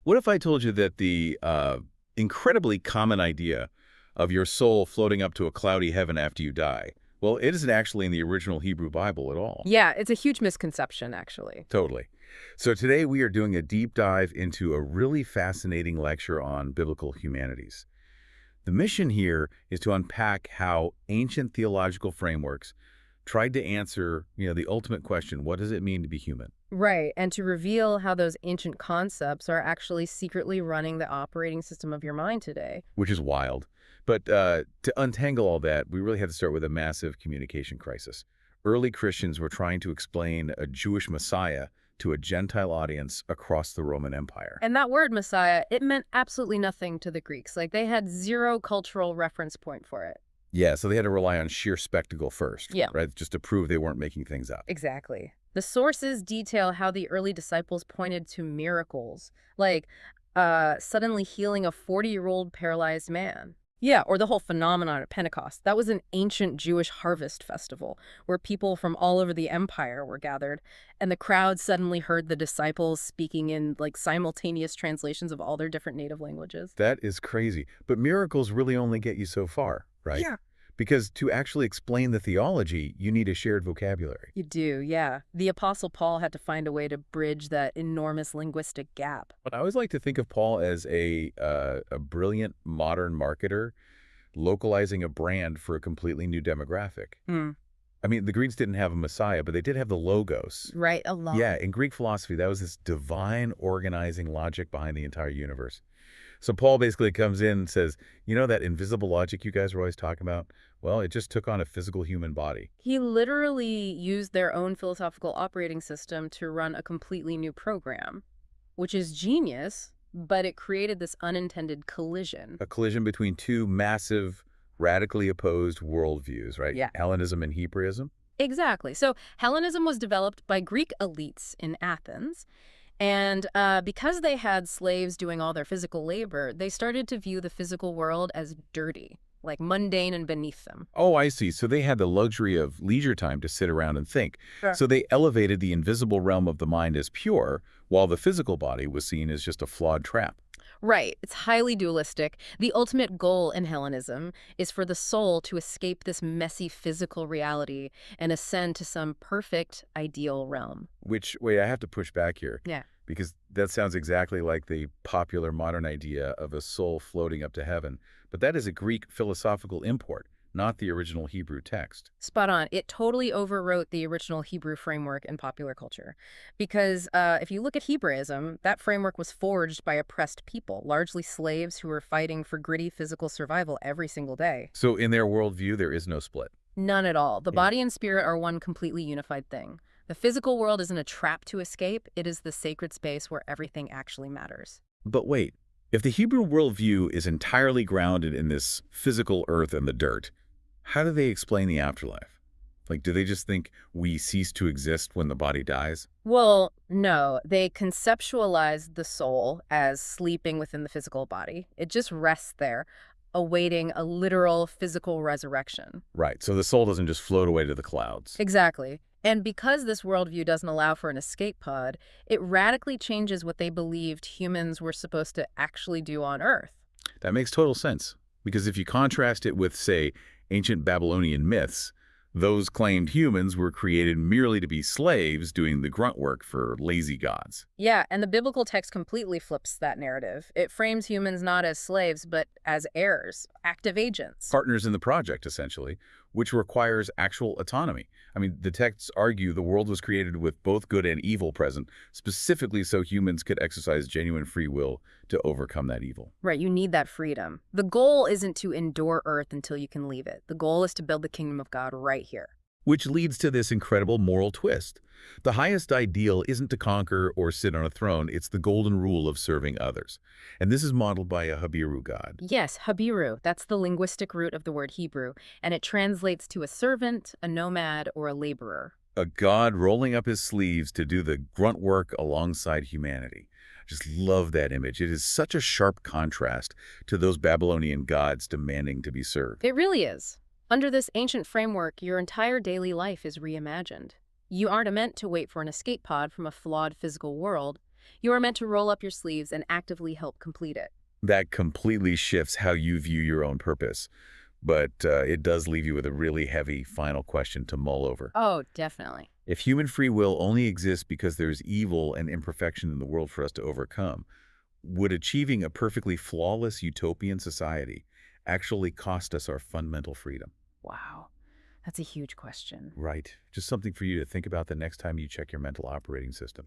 What if I told you that the incredibly common idea of your soul floating up to a cloudy heaven after you die, well, it isn't actually in the original Hebrew Bible at all. Yeah, it's a huge misconception, actually. Totally. So today we are doing a deep dive into a really fascinating lecture on biblical humanities. The mission here is to unpack how ancient theological frameworks tried to answer, the ultimate question, what does it mean to be human? Right, and to reveal how those ancient concepts are actually secretly running the operating system of your mind today. Which is wild. But to untangle all that, we really have to start with a massive communication crisis. Early Christians were trying to explain a Jewish Messiah to a Gentile audience across the Roman Empire. And that word Messiah, it meant absolutely nothing to the Greeks. Like, they had zero cultural reference point for it. Yeah, so they had to rely on sheer spectacle first, Yeah. right? Just to prove they weren't making things up. Exactly. The sources detail how the early disciples pointed to miracles, like suddenly healing a 40-year-old paralyzed man. Yeah, or the whole phenomenon of Pentecost. That was an ancient Jewish harvest festival where people from all over the empire were gathered, and the crowd suddenly heard the disciples speaking in simultaneous translations of all their different native languages. That is crazy. But miracles really only get you so far, right? Yeah. Because to actually explain the theology, you need a shared vocabulary. You do, yeah. The Apostle Paul had to find a way to bridge that enormous linguistic gap. But I always like to think of Paul as a brilliant modern marketer localizing a brand for a completely new demographic. Hmm. I mean, the Greeks didn't have a Messiah, but they did have the logos. Right, a lot. Yeah, in Greek philosophy, that was this divine organizing logic behind the entire universe. So Paul basically comes in and says, that invisible logic you guys were always talking about? Well, it just took on a physical human body. He literally used their own philosophical operating system to run a completely new program, which is genius, but it created this unintended collision. A collision between two massive, radically opposed worldviews, right? Yeah. Hellenism and Hebraism. Exactly. So Hellenism was developed by Greek elites in Athens. And because they had slaves doing all their physical labor, they started to view the physical world as dirty, like mundane and beneath them. Oh, I see. So they had the luxury of leisure time to sit around and think. Sure. So they elevated the invisible realm of the mind as pure, while the physical body was seen as just a flawed trap. Right. It's highly dualistic. The ultimate goal in Hellenism is for the soul to escape this messy physical reality and ascend to some perfect, ideal realm. Which, wait, I have to push back here. Yeah. Because that sounds exactly like the popular modern idea of a soul floating up to heaven. But that is a Greek philosophical import, not the original Hebrew text. Spot on. It totally overwrote the original Hebrew framework in popular culture. Because if you look at Hebraism, that framework was forged by oppressed people, largely slaves who were fighting for gritty physical survival every single day. So in their worldview, there is no split. None at all. The Yeah. body and spirit are one completely unified thing. The physical world isn't a trap to escape. It is the sacred space where everything actually matters. But wait, if the Hebrew worldview is entirely grounded in this physical earth and the dirt, how do they explain the afterlife? Like, do they just think we cease to exist when the body dies? Well, no. They conceptualize the soul as sleeping within the physical body. It just rests there, awaiting a literal physical resurrection. Right, so the soul doesn't just float away to the clouds. Exactly. And because this worldview doesn't allow for an escape pod, it radically changes what they believed humans were supposed to actually do on Earth. That makes total sense. Because if you contrast it with, say, ancient Babylonian myths, those claimed humans were created merely to be slaves doing the grunt work for lazy gods. Yeah, and the biblical text completely flips that narrative. It frames humans not as slaves, but as heirs, active agents. Partners in the project, essentially, which requires actual autonomy. I mean, the texts argue the world was created with both good and evil present, specifically so humans could exercise genuine free will to overcome that evil. Right, you need that freedom. The goal isn't to endure Earth until you can leave it. The goal is to build the kingdom of God right here. Which leads to this incredible moral twist. The highest ideal isn't to conquer or sit on a throne, it's the golden rule of serving others. And this is modeled by a Habiru god. Yes, Habiru. That's the linguistic root of the word Hebrew, and it translates to a servant, a nomad, or a laborer. A god rolling up his sleeves to do the grunt work alongside humanity. I just love that image. It is such a sharp contrast to those Babylonian gods demanding to be served. It really is. Under this ancient framework, your entire daily life is reimagined. You aren't meant to wait for an escape pod from a flawed physical world. You are meant to roll up your sleeves and actively help complete it. That completely shifts how you view your own purpose. But it does leave you with a really heavy final question to mull over. Oh, definitely. If human free will only exists because there's evil and imperfection in the world for us to overcome, would achieving a perfectly flawless utopian society actually cost us our fundamental freedom? Wow. That's a huge question. Right. Just something for you to think about the next time you check your mental operating system.